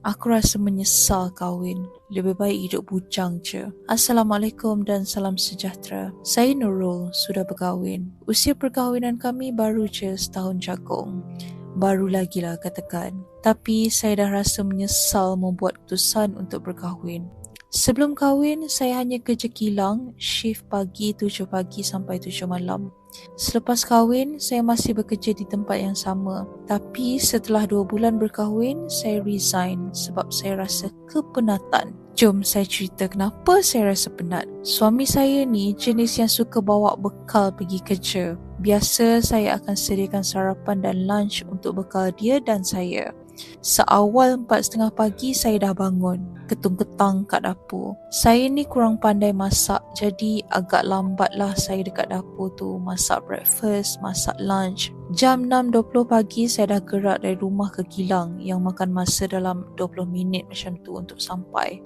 Aku rasa menyesal kahwin. Lebih baik hidup bujang je. Assalamualaikum dan salam sejahtera. Saya Nurul, sudah berkahwin. Usia perkahwinan kami baru je setahun jagung. Baru lagi lah katakan. Tapi saya dah rasa menyesal membuat keputusan untuk berkahwin. Sebelum kahwin, saya hanya kerja kilang, shift pagi 7 pagi sampai 7 malam. Selepas kahwin, saya masih bekerja di tempat yang sama. Tapi setelah 2 bulan berkahwin, saya resign sebab saya rasa kepenatan. Jom saya cerita kenapa saya rasa penat. Suami saya ni jenis yang suka bawa bekal pergi kerja. Biasa saya akan sediakan sarapan dan lunch untuk bekal dia dan saya. Seawal 4:30 pagi saya dah bangun, ketung-ketang kat dapur. Saya ni kurang pandai masak, jadi agak lambatlah saya dekat dapur tu masak breakfast, masak lunch. Jam 6.20 pagi saya dah gerak dari rumah ke kilang yang makan masa dalam 20 minit macam tu untuk sampai.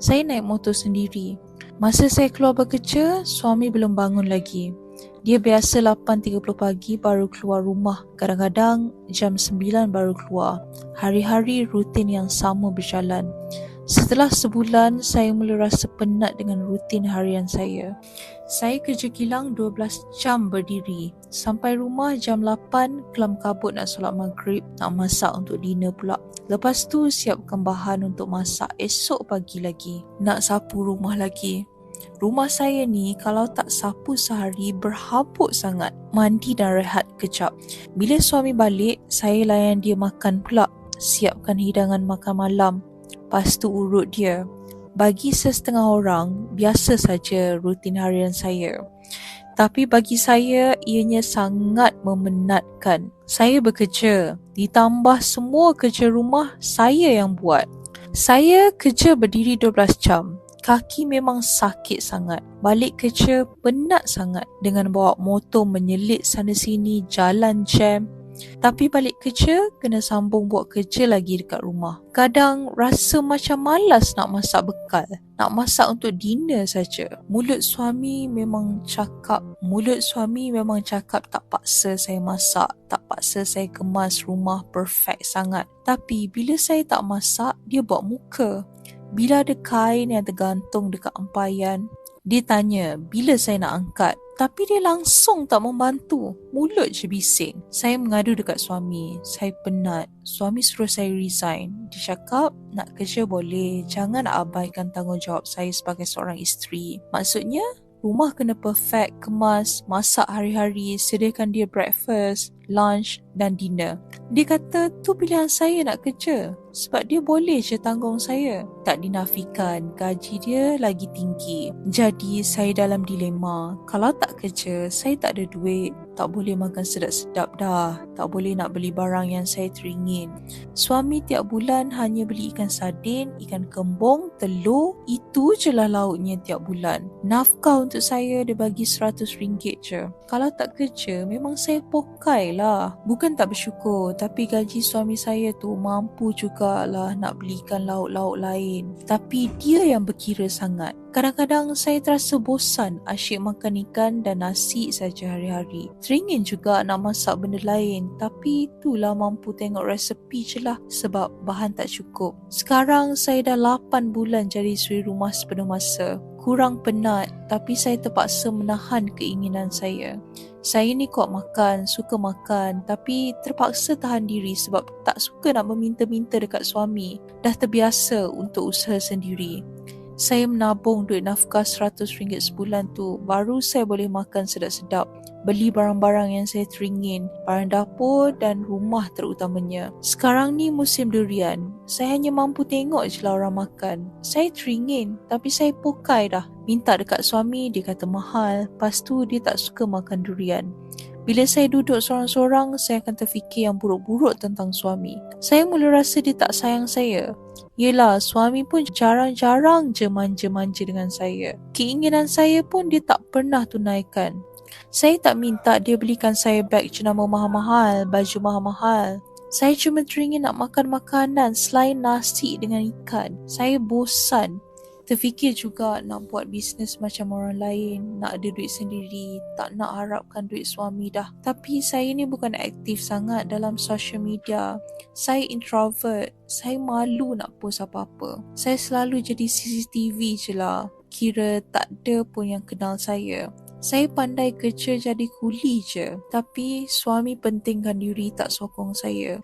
Saya naik motor sendiri. Masa saya keluar bekerja, suami belum bangun lagi. Dia biasa 8.30 pagi baru keluar rumah. Kadang-kadang jam 9 baru keluar. Hari-hari rutin yang sama berjalan. Setelah sebulan, saya mula rasa penat dengan rutin harian saya. Saya kerja kilang 12 jam berdiri. Sampai rumah jam 8, kelam kabut nak solat maghrib, nak masak untuk dinner pula. Lepas tu siapkan bahan untuk masak esok pagi lagi. Nak sapu rumah lagi. Rumah saya ni kalau tak sapu sehari berhabuk sangat. Mandi dan rehat kejap. Bila suami balik, saya layan dia makan pula. Siapkan hidangan makan malam. Lepas tu urut dia. Bagi setengah orang, biasa saja rutin harian saya. Tapi bagi saya, ianya sangat memenatkan. Saya bekerja, ditambah semua kerja rumah saya yang buat. Saya kerja berdiri 12 jam. Kaki memang sakit sangat. Balik kerja penat sangat dengan bawa motor menyelit sana sini, jalan jam. Tapi balik kerja kena sambung buat kerja lagi dekat rumah. Kadang rasa macam malas nak masak bekal. Nak masak untuk dinner saja. Mulut suami memang cakap tak paksa saya masak, tak paksa saya kemas rumah perfect sangat. Tapi bila saya tak masak, dia buat muka. Bila ada kain yang tergantung dekat empayan, dia tanya bila saya nak angkat. Tapi dia langsung tak membantu. Mulut je bising. Saya mengadu dekat suami. Saya penat. Suami suruh saya resign. Dia cakap nak kerja boleh. Jangan abaikan tanggungjawab saya sebagai seorang isteri. Maksudnya, rumah kena perfect, kemas, masak hari-hari, sediakan dia breakfast, lunch dan dinner. Dia kata tu pilihan saya nak kerja sebab dia boleh je tanggung saya. Tak dinafikan, gaji dia lagi tinggi. Jadi saya dalam dilema. Kalau tak kerja, saya tak ada duit. Tak boleh makan sedap-sedap dah. Tak boleh nak beli barang yang saya teringin. Suami tiap bulan hanya beli ikan sardin, ikan kembung, telur. Itu je lah lauknya tiap bulan. Nafkah untuk saya dia bagi RM100 je. Kalau tak kerja, memang saya pokai lah. Bukan tak bersyukur, tapi gaji suami saya tu mampu jugalah nak belikan lauk-lauk lain. Tapi dia yang berkira sangat. Kadang-kadang saya terasa bosan asyik makan ikan dan nasi saja hari-hari. Teringin juga nak masak benda lain, tapi itulah mampu tengok resepi je lah sebab bahan tak cukup. Sekarang saya dah 8 bulan jadi suri rumah sepenuh masa. Kurang penat, tapi saya terpaksa menahan keinginan saya. Saya ni kuat makan, suka makan, tapi terpaksa tahan diri sebab tak suka nak meminta-minta dekat suami. Dah terbiasa untuk usaha sendiri. Saya menabung duit nafkah RM100 sebulan tu, baru saya boleh makan sedap-sedap, beli barang-barang yang saya teringin, barang dapur dan rumah terutamanya. Sekarang ni musim durian, saya hanya mampu tengok je lah orang makan. Saya teringin, tapi saya pokai dah. Minta dekat suami, dia kata mahal, lepas tu dia tak suka makan durian. Bila saya duduk sorang-sorang, saya akan terfikir yang buruk-buruk tentang suami. Saya mula rasa dia tak sayang saya. Yelah, suami pun jarang-jarang je manja-manja dengan saya. Keinginan saya pun dia tak pernah tunaikan. Saya tak minta dia belikan saya beg jenama mahal-mahal, baju mahal-mahal. Saya cuma teringin nak makan makanan selain nasi dengan ikan. Saya bosan. Terfikir juga nak buat bisnes macam orang lain, nak ada duit sendiri, tak nak harapkan duit suami dah. Tapi saya ni bukan aktif sangat dalam social media. Saya introvert, saya malu nak post apa-apa. Saya selalu jadi CCTV je lah. Kira tak ada pun yang kenal saya. Saya pandai kerja jadi kuli je. Tapi suami pentingkan diri, tak sokong saya.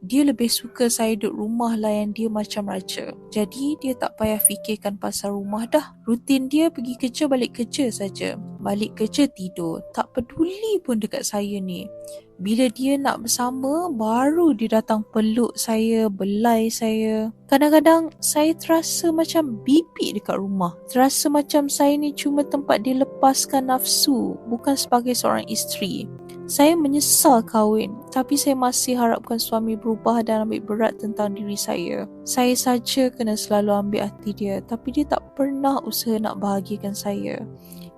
Dia lebih suka saya duduk rumah layan dia macam raja. Jadi dia tak payah fikirkan pasal rumah dah. Rutin dia pergi kerja balik kerja saja. Balik kerja tidur. Tak peduli pun dekat saya ni. Bila dia nak bersama, baru dia datang peluk saya, belai saya. Kadang-kadang saya terasa macam bibik dekat rumah. Terasa macam saya ni cuma tempat dia lepaskan nafsu, bukan sebagai seorang isteri. Saya menyesal kahwin, tapi saya masih harapkan suami berubah dan ambil berat tentang diri saya. Saya saja kena selalu ambil hati dia, tapi dia tak pernah usaha nak bahagiakan saya.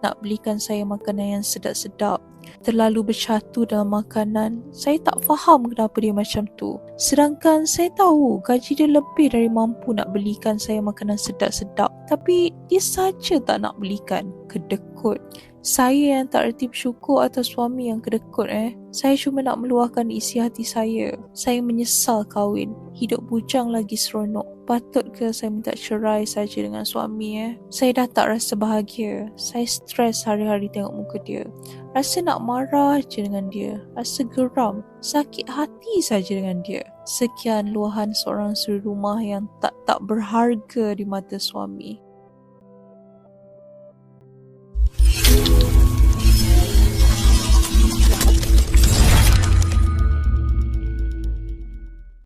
Nak belikan saya makanan yang sedap-sedap. Terlalu bercatu dalam makanan. Saya tak faham kenapa dia macam tu. Sedangkan saya tahu gaji dia lebih dari mampu nak belikan saya makanan sedap-sedap. Tapi dia saja tak nak belikan. Kedekut. Saya yang tak erti bersyukur atas suami yang kedekut Saya cuma nak meluahkan isi hati saya. Saya menyesal kahwin. Hidup bujang lagi seronok. Patut ke saya minta cerai saja dengan suami Saya dah tak rasa bahagia. Saya stres hari-hari tengok muka dia. Rasa nak marah je dengan dia. Rasa geram. Sakit hati saja dengan dia. Sekian luahan seorang suri rumah yang tak berharga di mata suami.